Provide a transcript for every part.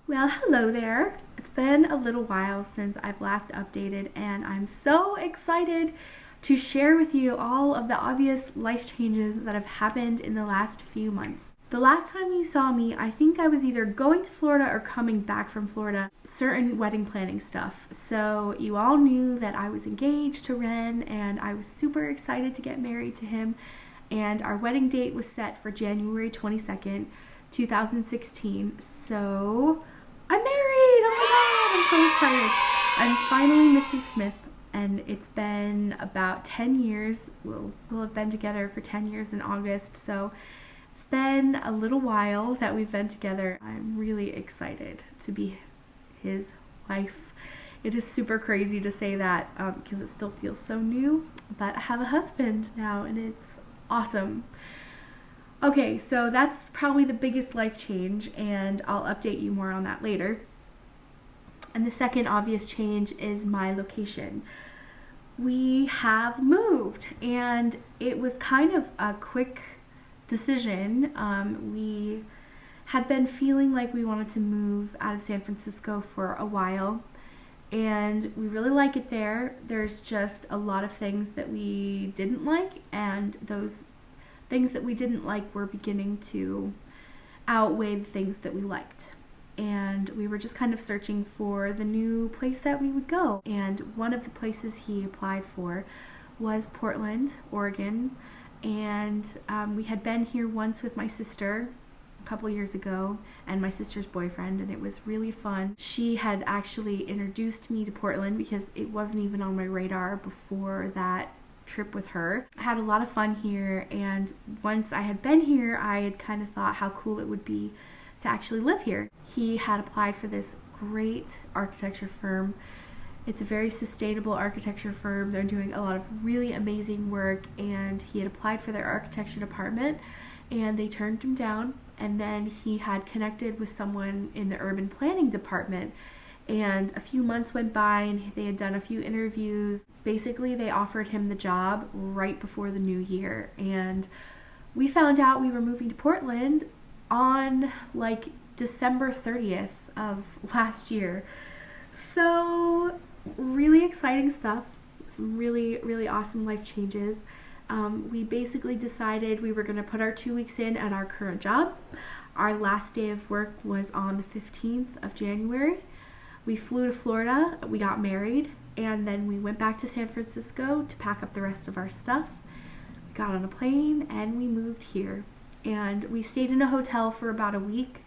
Well, hello there. It's been a little while since I've last updated, and I'm so excited to share with you all of the obvious life changes that have happened in the last few months. The last time you saw me, I think I was either going to Florida or coming back from Florida, certain wedding planning stuff. So you all knew that I was engaged to Ren, and I was super excited to get married to him. And our wedding date was set for January 22nd, 2016. So I'm married! Oh my god, I'm so excited. I'm finally Mrs. Smith, and it's been about 10 years. We'll have been together for 10 years in August, so it's been a little while that we've been together. I'm really excited to be his wife. It is super crazy to say that because it still feels so new, but I have a husband now, and it's awesome. Okay, so that's probably the biggest life change, and I'll update you more on that later. And the second obvious change is my location. We have moved, and it was kind of a quick decision. We had been feeling like we wanted to move out of San Francisco for a while, and we really like it there. There's just a lot of things that we didn't like, and those things that we didn't like were beginning to outweigh the things that we liked. And we were just kind of searching for the new place that we would go. And one of the places he applied for was Portland, Oregon. And we had been here once with my sister a couple years ago, and my sister's boyfriend, and it was really fun. She had actually introduced me to Portland because it wasn't even on my radar before that trip with her. I had a lot of fun here, and once I had been here, I had kind of thought how cool it would be to actually live here. He had applied for this great architecture firm. It's a very sustainable architecture firm. They're doing a lot of really amazing work, and he had applied for their architecture department, and they turned him down. And then he had connected with someone in the urban planning department, and a few months went by, and they had done a few interviews. Basically, they offered him the job right before the new year, and we found out we were moving to Portland on like December 30th of last year. So really exciting stuff. Some really, really awesome life changes. We basically decided we were going to put our 2 weeks in at our current job. Our last day of work was on the 15th of January. We flew to Florida, we got married, and then we went back to San Francisco to pack up the rest of our stuff. We got on a plane, and we moved here. And we stayed in a hotel for about a week,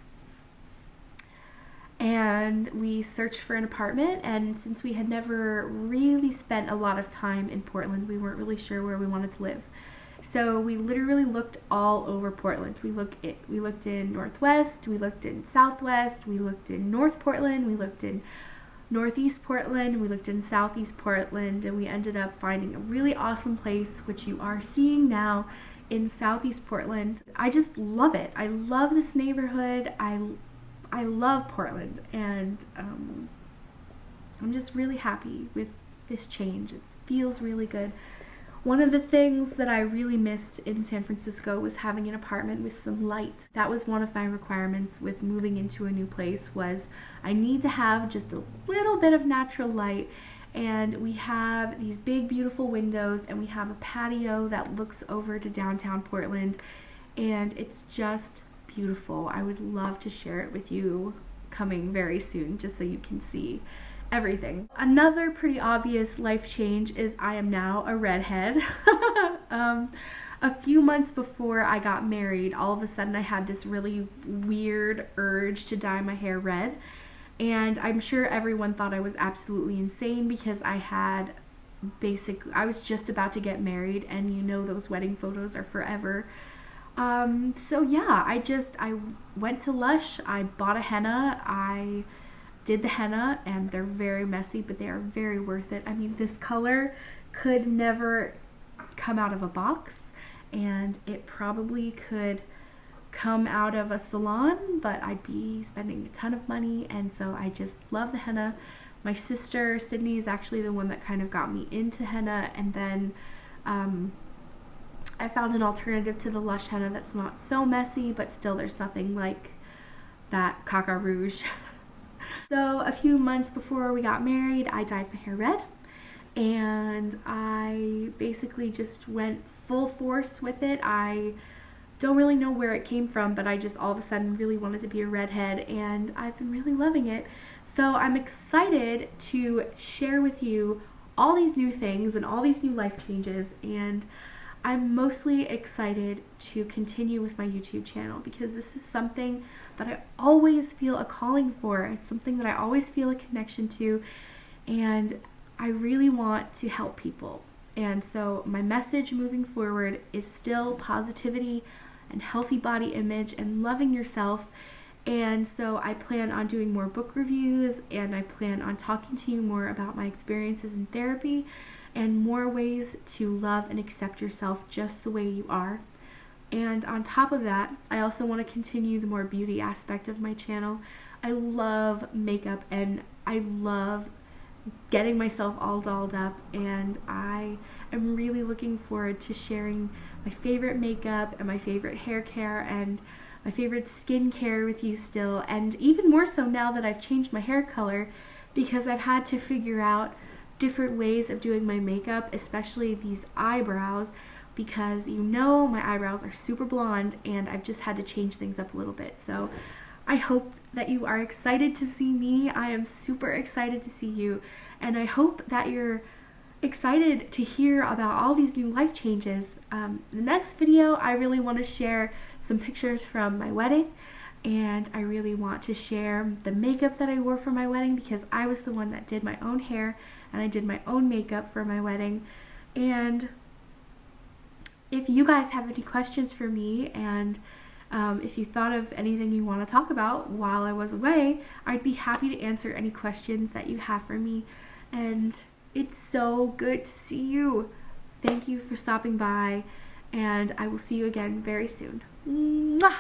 and we searched for an apartment. And since we had never really spent a lot of time in Portland, we weren't really sure where we wanted to live. So we literally looked all over Portland. We looked in Northwest, we looked in Southwest, we looked in North Portland, we looked in Northeast Portland, we looked in Southeast Portland, and we ended up finding a really awesome place, which you are seeing now in Southeast Portland. I just love it. I love this neighborhood. I love Portland, and I'm just really happy with this change. It feels really good. One of the things that I really missed in San Francisco was having an apartment with some light. That was one of my requirements with moving into a new place, was I need to have just a little bit of natural light. And we have these big, beautiful windows, and we have a patio that looks over to downtown Portland, and it's just beautiful. I would love to share it with you coming very soon, just so you can see everything. Another pretty obvious life change is I am now a redhead. A few months before I got married, all of a sudden I had this really weird urge to dye my hair red. And I'm sure everyone thought I was absolutely insane because I was just about to get married, and you know those wedding photos are forever. So yeah, I went to Lush, I bought a henna, I did the henna, and they're very messy, but they are very worth it. I mean, this color could never come out of a box, and it probably could come out of a salon, but I'd be spending a ton of money, and so I just love the henna. My sister Sydney is actually the one that kind of got me into henna, and then I found an alternative to the Lush henna that's not so messy, but still there's nothing like that Caca Rouge So a few months before we got married, I dyed my hair red, and I basically just went full force with it. I don't really know where it came from, but I just all of a sudden really wanted to be a redhead, and I've been really loving it. So I'm excited to share with you all these new things and all these new life changes, and I'm mostly excited to continue with my YouTube channel because this is something that I always feel a calling for. It's something that I always feel a connection to, and I really want to help people. And so my message moving forward is still positivity and healthy body image and loving yourself. And so I plan on doing more book reviews, and I plan on talking to you more about my experiences in therapy and more ways to love and accept yourself just the way you are. And on top of that, I also want to continue the more beauty aspect of my channel. I love makeup, and I love getting myself all dolled up, and I am really looking forward to sharing my favorite makeup and my favorite hair care and my favorite skincare with you still, and even more so now that I've changed my hair color, because I've had to figure out different ways of doing my makeup, especially these eyebrows, because my eyebrows are super blonde, and I've just had to change things up a little bit. So I hope that you are excited to see me. I am super excited to see you, and I hope that you're excited to hear about all these new life changes. The next video, I really want to share some pictures from my wedding, and I really want to share the makeup that I wore for my wedding, because I was the one that did my own hair and I did my own makeup for my wedding. And if you guys have any questions for me, and if you thought of anything you want to talk about while I was away, I'd be happy to answer any questions that you have for me. And it's so good to see you. Thank you for stopping by, and I will see you again very soon. Mwah!